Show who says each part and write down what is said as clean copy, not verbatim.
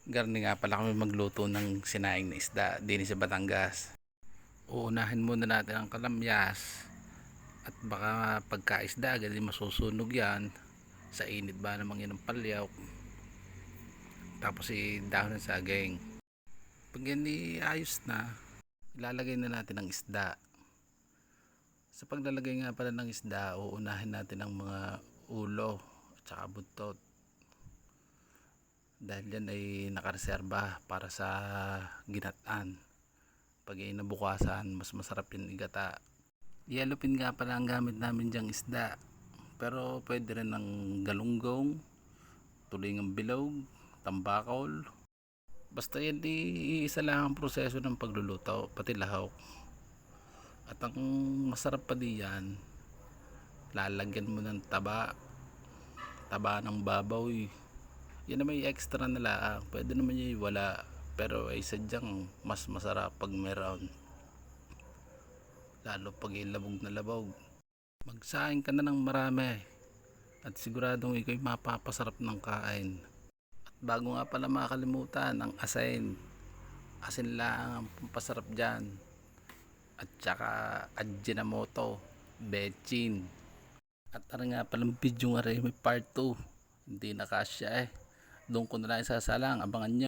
Speaker 1: Garni nga pala kami magluto ng sinaing na isda din sa Batangas. Uunahin muna natin ang kalamyas at baka pagkaisda agad masusunog yan sa init ba namang yan ng palyaw. Tapos dahon ng saging. Pag yan ayos na, ilalagay na natin ang isda. Sa paglalagay nga pala ng isda, uunahin natin ang mga ulo at saka buntot. Dahil yan ay nakareserba para sa ginataan. Pag ay nabukasan, mas masarap yung igata. Yellowfin nga pala ang gamit namin dyang isda, pero pwede rin ng galunggong, tulingang bilog, tambakol. Basta yan isa lang ang proseso ng pagluluto, pati lahok. At ang masarap pa diyan, lalagyan mo ng taba ng babaw. Yan na may extra na laang, pwede naman yung wala, pero ay sadyang mas masarap pag meron, lalo pag labog na labog. Magsaing ka na ng marami at siguradong ikaw'y mapapasarap ng kain. At bago nga pala makalimutan, ang asin lang ang pampasarap dyan, at saka Ajinomoto, bechin. At ano nga palang video nga rin, may part 2, hindi na kasya doon ko na lang isasalang, abangan nyo.